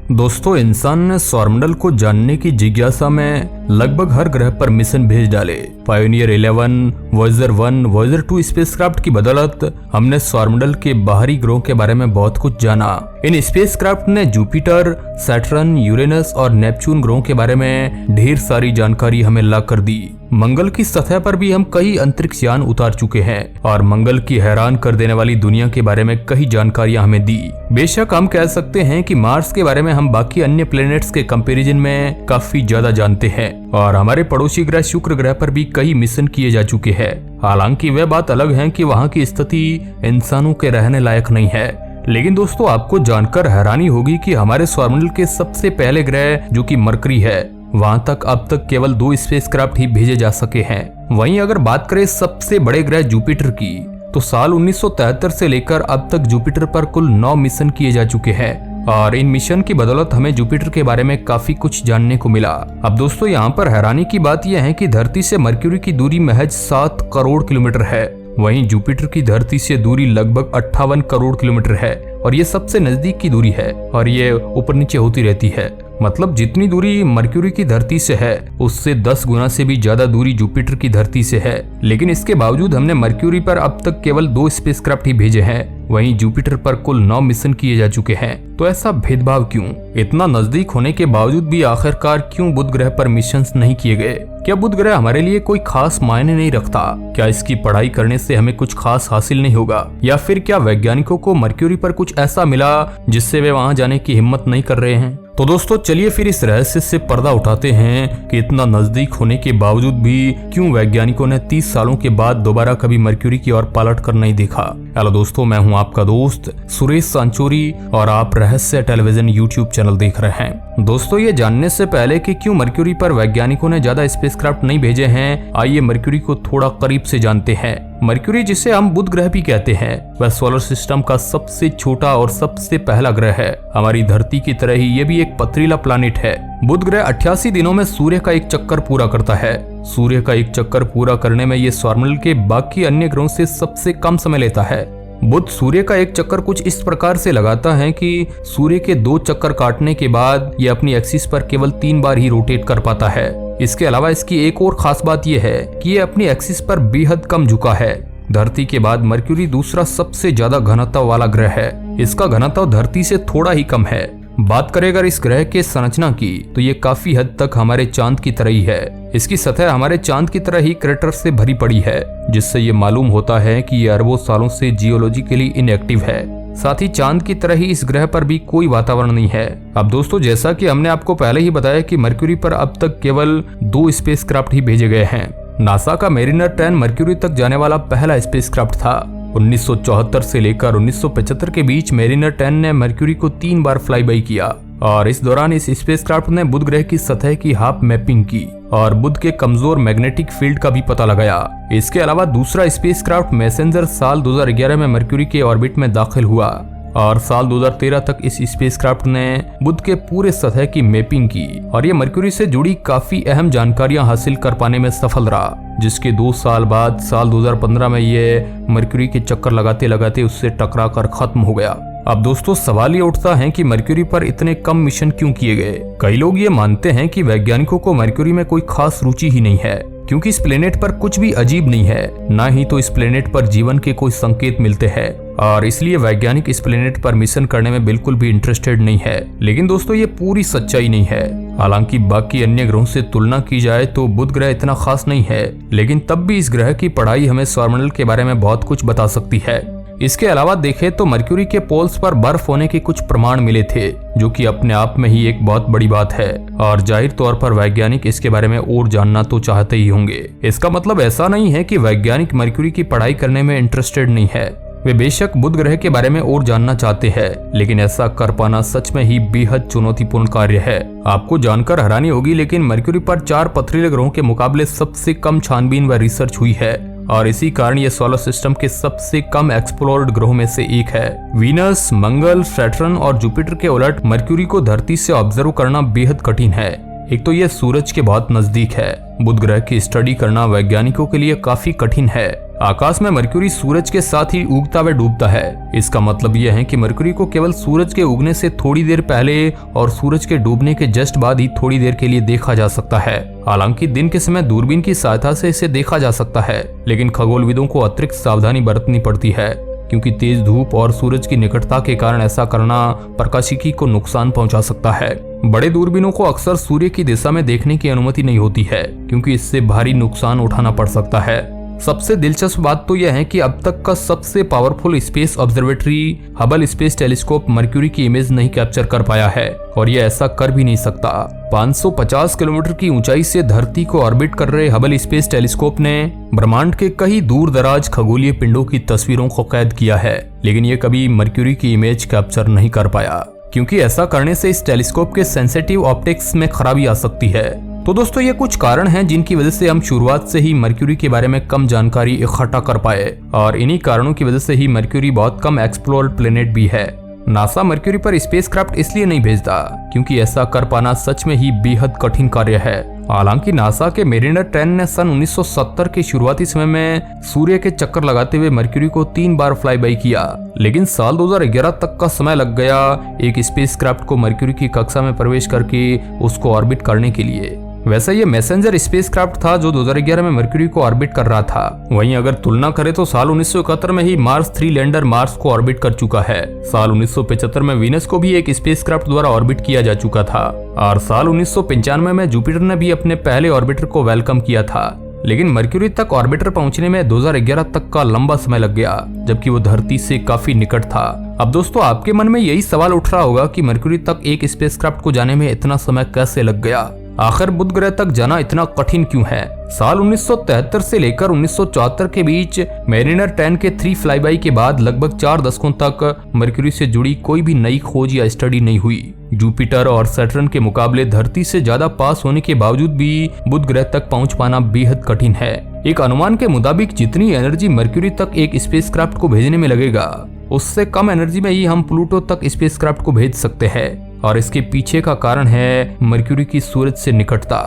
दोस्तों, इंसान ने सौरमंडल को जानने की जिज्ञासा में लगभग हर ग्रह पर मिशन भेज डाले। पायोनियर 11, वॉयेजर 1, वॉयेजर 2 स्पेसक्राफ्ट की बदौलत हमने सौरमंडल के बाहरी ग्रहों के बारे में बहुत कुछ जाना। इन स्पेसक्राफ्ट ने जुपिटर, सैटर्न, यूरेनस और नेपच्यून ग्रहों के बारे में ढेर सारी जानकारी हमें ला कर दी। मंगल की सतह पर भी हम कई अंतरिक्ष यान उतार चुके हैं और मंगल की हैरान कर देने वाली दुनिया के बारे में कई जानकारियां हमें दी। बेशक हम कह सकते हैं कि मार्स के बारे में हम बाकी अन्य प्लैनेट्स के कंपैरिजन में काफी ज्यादा जानते हैं और हमारे पड़ोसी ग्रह शुक्र ग्रह पर भी कई मिशन किए जा चुके हैं। हालांकि वह बात अलग है कि वहाँ की स्थिति इंसानों के रहने लायक नहीं है। लेकिन दोस्तों, आपको जानकर हैरानी होगी कि हमारे सौरमंडल के सबसे पहले ग्रह जो कि मरकरी है, वहां तक अब तक केवल 2 स्पेसक्राफ्ट ही भेजे जा सके हैं। वहीं अगर बात करें सबसे बड़े ग्रह जुपिटर की, तो साल 1973 से लेकर अब तक जुपिटर पर कुल 9 मिशन किए जा चुके हैं और इन मिशन की बदौलत हमें जुपिटर के बारे में काफी कुछ जानने को मिला। अब दोस्तों, यहाँ पर हैरानी की बात यह है कि धरती से मरक्यूरी की दूरी महज 7 करोड़ किलोमीटर है। वहीं जुपिटर की धरती से दूरी लगभग 58 करोड़ किलोमीटर है और ये सबसे नजदीक की दूरी है और ये ऊपर नीचे होती रहती है। मतलब जितनी दूरी मरक्यूरी की धरती से है उससे 10 गुना से भी ज्यादा दूरी जुपिटर की धरती से है। लेकिन इसके बावजूद हमने मरक्यूरी पर अब तक केवल 2 स्पेसक्राफ्ट ही भेजे हैं। वहीं जुपिटर पर कुल 9 मिशन किए जा चुके हैं। तो ऐसा भेदभाव क्यों? इतना नजदीक होने के बावजूद भी आखिरकार क्यों बुध ग्रह पर मिशन नहीं किए गए? क्या बुध ग्रह हमारे लिए कोई खास मायने नहीं रखता? क्या इसकी पढ़ाई करने से हमें कुछ खास हासिल नहीं होगा? या फिर क्या वैज्ञानिकों को मरक्यूरी पर कुछ ऐसा मिला जिससे वे वहां जाने की हिम्मत नहीं कर रहे हैं? तो दोस्तों, चलिए फिर इस रहस्य से पर्दा उठाते हैं कि इतना नजदीक होने के बावजूद भी क्यों वैज्ञानिकों ने 30 सालों के बाद दोबारा कभी मरक्यूरी की ओर पलट कर नहीं देखा। हेलो दोस्तों, मैं हूं आपका दोस्त सुरेश सांचोरी और आप रहस्य टेलीविजन यूट्यूब चैनल देख रहे हैं। दोस्तों, ये जानने से पहले कि क्यों मरक्यूरी पर वैज्ञानिकों ने ज्यादा स्पेसक्राफ्ट नहीं भेजे हैं, आइए मरक्यूरी को थोड़ा करीब से जानते हैं। मरक्यूरी, जिसे हम बुध ग्रह भी कहते हैं, वह सोलर सिस्टम का सबसे छोटा और सबसे पहला ग्रह है। हमारी धरती की तरह ही ये भी एक पथरीला प्लैनेट है। बुध ग्रह 88 दिनों में सूर्य का एक चक्कर पूरा करता है। सूर्य का एक चक्कर पूरा करने में ये सौरमंडल के बाकी अन्य ग्रहों से सबसे कम समय लेता है। बुध सूर्य का एक चक्कर कुछ इस प्रकार से लगाता है कि सूर्य के 2 चक्कर काटने के बाद ये अपनी एक्सिस पर केवल 3 बार ही रोटेट कर पाता है। इसके अलावा इसकी एक और खास बात यह है कि ये अपनी एक्सिस पर बेहद कम झुका है। धरती के बाद मरक्यूरी दूसरा सबसे ज्यादा घनत्व वाला ग्रह है। इसका घनत्व धरती से थोड़ा ही कम है। बात करें अगर इस ग्रह के संरचना की, तो ये काफी हद तक हमारे चांद की तरह ही है। इसकी सतह हमारे चांद की तरह ही क्रेटर से भरी पड़ी है, जिससे ये मालूम होता है कि ये अरबों सालों से जियोलॉजिकली इनएक्टिव है। साथ ही चांद की तरह ही इस ग्रह पर भी कोई वातावरण नहीं है। अब दोस्तों, जैसा कि हमने आपको पहले ही बताया कि मरक्यूरी पर अब तक केवल 2 स्पेसक्राफ्ट ही भेजे गए हैं। नासा का मेरिनर 10 मरक्यूरी तक जाने वाला पहला स्पेसक्राफ्ट था। 1974 से लेकर 1975 के बीच मेरिनर 10 ने मरक्यूरी को 3 बार फ्लाई बाई किया और इस दौरान इस स्पेसक्राफ्ट ने बुध ग्रह की सतह की हाफ मैपिंग की और बुध के कमजोर मैग्नेटिक फील्ड का भी पता लगाया। इसके अलावा दूसरा स्पेसक्राफ्ट मैसेंजर साल 2011 में मरक्यूरी के ऑर्बिट में दाखिल हुआ और साल 2013 तक इस स्पेसक्राफ्ट ने बुध के पूरे सतह की मैपिंग की और ये मरक्यूरी से जुड़ी काफी अहम जानकारियां हासिल कर पाने में सफल रहा, जिसके 2 साल बाद साल 2015 में ये मरक्यूरी के चक्कर लगाते लगाते उससे टकरा कर खत्म हो गया। अब दोस्तों, सवाल ये उठता है कि मरक्यूरी पर इतने कम मिशन क्यों किए गए? कई लोग ये मानते हैं कि वैज्ञानिकों को मरक्यूरी में कोई खास रुचि ही नहीं है, क्योंकि इस प्लेनेट पर कुछ भी अजीब नहीं है, ना ही तो इस प्लेनेट पर जीवन के कोई संकेत मिलते हैं और इसलिए वैज्ञानिक इस प्लेनेट पर मिशन करने में बिल्कुल भी इंटरेस्टेड नहीं है। लेकिन दोस्तों, ये पूरी सच्चाई नहीं है। हालांकि बाकी अन्य ग्रहों से तुलना की जाए तो बुध ग्रह इतना खास नहीं है, लेकिन तब भी इस ग्रह की पढ़ाई हमें सौरमंडल के बारे में बहुत कुछ बता सकती है। इसके अलावा देखें तो मरक्यूरी के पोल्स पर बर्फ होने के कुछ प्रमाण मिले थे, जो कि अपने आप में ही एक बहुत बड़ी बात है और जाहिर तौर पर वैज्ञानिक इसके बारे में और जानना तो चाहते ही होंगे। इसका मतलब ऐसा नहीं है कि वैज्ञानिक मरक्यूरी की पढ़ाई करने में इंटरेस्टेड नहीं है। वे बेशक बुध ग्रह के बारे में और जानना चाहते हैं, लेकिन ऐसा कर पाना सच में ही बेहद चुनौतीपूर्ण कार्य है। आपको जानकर हैरानी होगी, लेकिन मरक्यूरी पर 4 पथरीले ग्रहों के मुकाबले सबसे कम छानबीन व रिसर्च हुई है और इसी कारण ये सोलर सिस्टम के सबसे कम एक्सप्लोर्ड ग्रहों में से एक है। वीनस, मंगल, सैटर्न और जुपिटर के उलट मरक्यूरी को धरती से ऑब्जर्व करना बेहद कठिन है। एक तो यह सूरज के बहुत नजदीक है। बुध ग्रह की स्टडी करना वैज्ञानिकों के लिए काफी कठिन है। आकाश में मरक्यूरी सूरज के साथ ही उगता व डूबता है। इसका मतलब यह है कि मरक्यूरी को केवल सूरज के उगने से थोड़ी देर पहले और सूरज के डूबने के जस्ट बाद ही थोड़ी देर के लिए देखा जा सकता है। हालांकि दिन के समय दूरबीन की सहायता से इसे देखा जा सकता है, लेकिन खगोलविदों को अतिरिक्त सावधानी बरतनी पड़ती है, क्योंकि तेज धूप और सूरज की निकटता के कारण ऐसा करना प्रकाशिकी को नुकसान पहुंचा सकता है। बड़े दूरबीनों को अक्सर सूर्य की दिशा में देखने की अनुमति नहीं होती है, क्योंकि इससे भारी नुकसान उठाना पड़ सकता है। सबसे दिलचस्प बात तो यह है कि अब तक का सबसे powerful space observatory Hubble space telescope mercury की इमेज नहीं कैप्चर कर पाया है, और यह ऐसा कर भी नहीं सकता। 550 किलोमीटर की ऊंचाई से धरती को ऑर्बिट कर रहे हबल स्पेस टेलीस्कोप ने ब्रह्मांड के कई दूर दराज खगोलीय पिंडों की तस्वीरों को कैद किया है, लेकिन यह कभी मरक्यूरी की इमेज कैप्चर नहीं कर पाया, क्योंकि ऐसा करने से इस टेलीस्कोप के सेंसिटिव ऑप्टिक्स में खराबी आ सकती है। तो दोस्तों, ये कुछ कारण हैं जिनकी वजह से हम शुरुआत से ही मरक्यूरी के बारे में कम जानकारी इकट्ठा कर पाए, और इन्हीं कारणों की वजह से ही मरक्यूरी बहुत कम एक्सप्लोर्ड प्लेनेट भी है। नासा मरक्यूरी पर स्पेसक्राफ्ट इसलिए नहीं भेजता क्योंकि ऐसा कर पाना सच में ही बेहद कठिन कार्य है। हालांकि नासा के मेरिनर 10 ने सन 1970 के शुरुआती समय में सूर्य के चक्कर लगाते हुए मरक्यूरी को 3 बार फ्लाई बाई किया, लेकिन साल 2011 तक का समय लग गया एक स्पेसक्राफ्ट को मरक्यूरी की कक्षा में प्रवेश करके उसको ऑर्बिट करने के लिए। वैसे ये मैसेंजर स्पेसक्राफ्ट था जो 2011 में मरक्यूरी को ऑर्बिट कर रहा था। वहीं अगर तुलना करें तो साल 1971 में ही मार्स 3 लैंडर मार्स को ऑर्बिट कर चुका है। साल 1975 में वीनस को भी एक स्पेसक्राफ्ट द्वारा ऑर्बिट किया जा चुका था, और साल 1995 में जुपिटर ने भी अपने पहले ऑर्बिटर को वेलकम किया था। लेकिन मरक्यूरी तक ऑर्बिटर पहुंचने में 2011 तक का लंबा समय लग गया, जबकि वो धरती से काफी निकट था। अब दोस्तों, आपके मन में यही सवाल उठ रहा होगा कि मरक्यूरी तक एक स्पेसक्राफ्ट को जाने में इतना समय कैसे लग गया, आखिर बुध ग्रह तक जाना इतना कठिन क्यों है। साल 1973 से लेकर 1974 के बीच मेरिनर 10 के 3 फ्लाईबाई के बाद लगभग 4 दशकों तक मरक्यूरी से जुड़ी कोई भी नई खोज या स्टडी नहीं हुई। जुपिटर और सैटर्न के मुकाबले धरती से ज्यादा पास होने के बावजूद भी बुध ग्रह तक पहुंच पाना बेहद कठिन है। एक अनुमान के मुताबिक जितनी एनर्जी मरक्यूरी तक एक स्पेसक्राफ्ट को भेजने में लगेगा, उससे कम एनर्जी में ही हम प्लूटो तक स्पेसक्राफ्ट को भेज सकते हैं, और इसके पीछे का कारण है मरक्यूरी की सूरज से निकटता।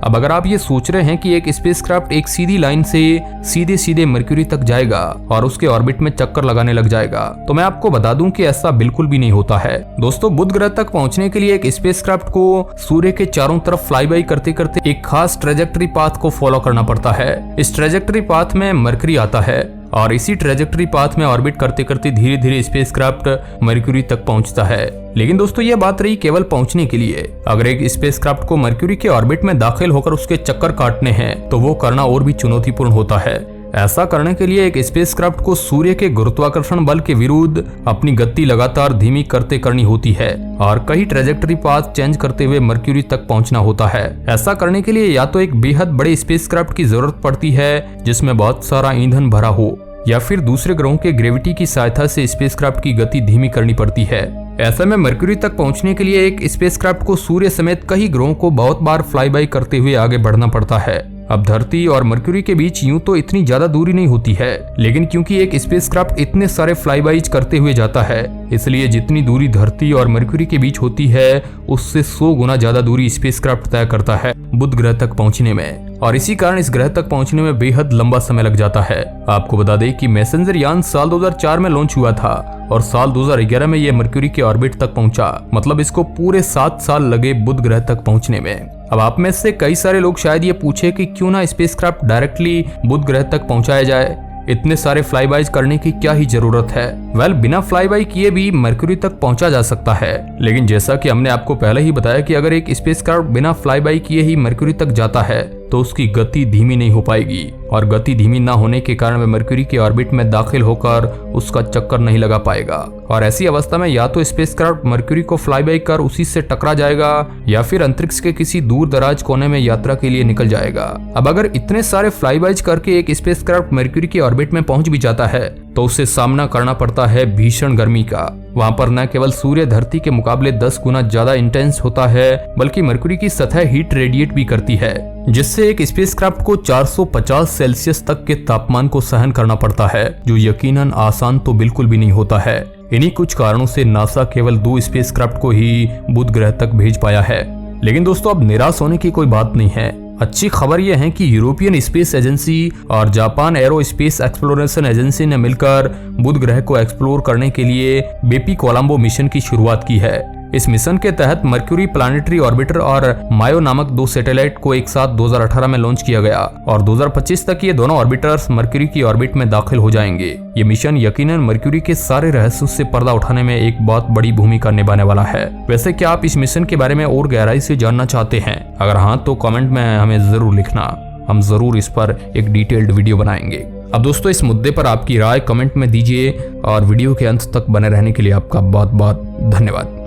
अब अगर आप ये सोच रहे हैं कि एक स्पेसक्राफ्ट एक सीधी लाइन से सीधे सीधे मरक्यूरी तक जाएगा और उसके ऑर्बिट में चक्कर लगाने लग जाएगा, तो मैं आपको बता दूं कि ऐसा बिल्कुल भी नहीं होता है। दोस्तों, बुध ग्रह तक पहुंचने के लिए एक स्पेसक्राफ्ट को सूर्य के चारों तरफ फ्लाई बाई करते करते एक खास ट्रेजेक्टरी पाथ को फॉलो करना पड़ता है। इस ट्रेजेक्टरी पाथ में मरकरी आता है, और इसी ट्रेजेक्टरी पाथ में ऑर्बिट करते करते धीरे धीरे स्पेसक्राफ्ट मरक्यूरी तक पहुंचता है। लेकिन दोस्तों, यह बात रही केवल पहुंचने के लिए। अगर एक स्पेसक्राफ्ट को मरक्यूरी के ऑर्बिट में दाखिल होकर उसके चक्कर काटने हैं, तो वो करना और भी चुनौतीपूर्ण होता है। ऐसा करने के लिए एक स्पेसक्राफ्ट को सूर्य के गुरुत्वाकर्षण बल के विरुद्ध अपनी गति लगातार धीमी करते करनी होती है, और कई ट्रेजेक्टरी पाथ चेंज करते हुए मरक्यूरी तक पहुंचना होता है। ऐसा करने के लिए या तो एक बेहद बड़े स्पेसक्राफ्ट की जरूरत पड़ती है जिसमें बहुत सारा ईंधन भरा हो, या फिर दूसरे ग्रहों के ग्रेविटी की सहायता से स्पेसक्राफ्ट की गति धीमी करनी पड़ती है। ऐसे में मरक्यूरी तक पहुंचने के लिए एक स्पेसक्राफ्ट को सूर्य समेत कई ग्रहों को बहुत बार फ्लाई बाई करते हुए आगे बढ़ना पड़ता है। अब धरती और मरक्यूरी के बीच यूं तो इतनी ज्यादा दूरी नहीं होती है, लेकिन क्योंकि एक स्पेसक्राफ्ट इतने सारे फ्लाईबाइज करते हुए जाता है, इसलिए जितनी दूरी धरती और मरक्यूरी के बीच होती है उससे 100 गुना ज्यादा दूरी स्पेसक्राफ्ट तय करता है बुध ग्रह तक पहुंचने में, और इसी कारण इस ग्रह तक पहुंचने में बेहद लंबा समय लग जाता है। आपको बता दें कि मैसेंजर यान साल 2004 में लॉन्च हुआ था, और साल 2011 में यह मरक्यूरी के ऑर्बिट तक पहुंचा। मतलब इसको पूरे 7 साल लगे बुध ग्रह तक पहुंचने में। अब आप में से कई सारे लोग शायद ये पूछे कि क्यों ना स्पेसक्राफ्ट डायरेक्टली बुध ग्रह तक पहुंचाया जाए, इतने सारे फ्लाईबाइज करने की क्या ही जरूरत है। वेल, बिना फ्लाईबाई किए भी मरक्यूरी तक पहुंचा जा सकता है, लेकिन जैसा कि हमने आपको पहले ही बताया कि अगर एक स्पेसक्राफ्ट बिना फ्लाईबाई किए ही मरक्यूरी तक जाता है तो उसकी गति धीमी नहीं हो पाएगी, और गति धीमी ना होने के कारण वह मरक्यूरी के ऑर्बिट में दाखिल होकर उसका चक्कर नहीं लगा पाएगा, और ऐसी अवस्था में या तो स्पेसक्राफ्ट मरक्यूरी को फ्लाईबाई कर उसी से टकरा जाएगा, या फिर अंतरिक्ष के किसी दूर दराज कोने में यात्रा के लिए निकल जाएगा। अब अगर इतने सारे फ्लाईबाइज करके एक स्पेसक्राफ्ट मरक्यूरी के ऑर्बिट में पहुंच भी जाता है तो उसे सामना करना पड़ता है भीषण गर्मी का। वहां पर न केवल सूर्य धरती के मुकाबले 10 गुना ज्यादा इंटेंस होता है, बल्कि मरक्यूरी की सतह हीट रेडिएट भी करती है, जिससे एक स्पेसक्राफ्ट को 450 सेल्सियस तक के तापमान को सहन करना पड़ता है, जो यकीनन आसान तो बिल्कुल भी नहीं होता है। इन्हीं कुछ कारणों से नासा केवल 2 स्पेसक्राफ्ट को ही बुध ग्रह तक भेज पाया है। लेकिन दोस्तों, अब निराश होने की कोई बात नहीं है। अच्छी खबर यह है कि यूरोपियन स्पेस एजेंसी और Japan arrow space exploration agency ने मिलकर बुध ग्रह को एक्सप्लोर करने के लिए बेपी कोलंबो मिशन की शुरुआत की है। इस मिशन के तहत मर्क्यूरी प्लानिटरी ऑर्बिटर और मायो नामक 2 सैटेलाइट को एक साथ 2018 में लॉन्च किया गया और 2025 तक ये दोनों ऑर्बिटर्स मर्क्यूरी की ऑर्बिट में दाखिल हो जाएंगे। ये मिशन यकीनन मर्क्यूरी के सारे रहस्यों से पर्दा उठाने में एक बहुत बड़ी भूमिका निभाने वाला है। वैसे क्या आप इस मिशन के बारे में और गहराई से जानना चाहते हैं? अगर हाँ तो कमेंट में हमें जरूर लिखना, हम जरूर इस पर एक डिटेल्ड वीडियो बनाएंगे। अब दोस्तों इस मुद्दे पर आपकी राय कमेंट में दीजिए और वीडियो के अंत तक बने रहने के लिए आपका बहुत बहुत धन्यवाद।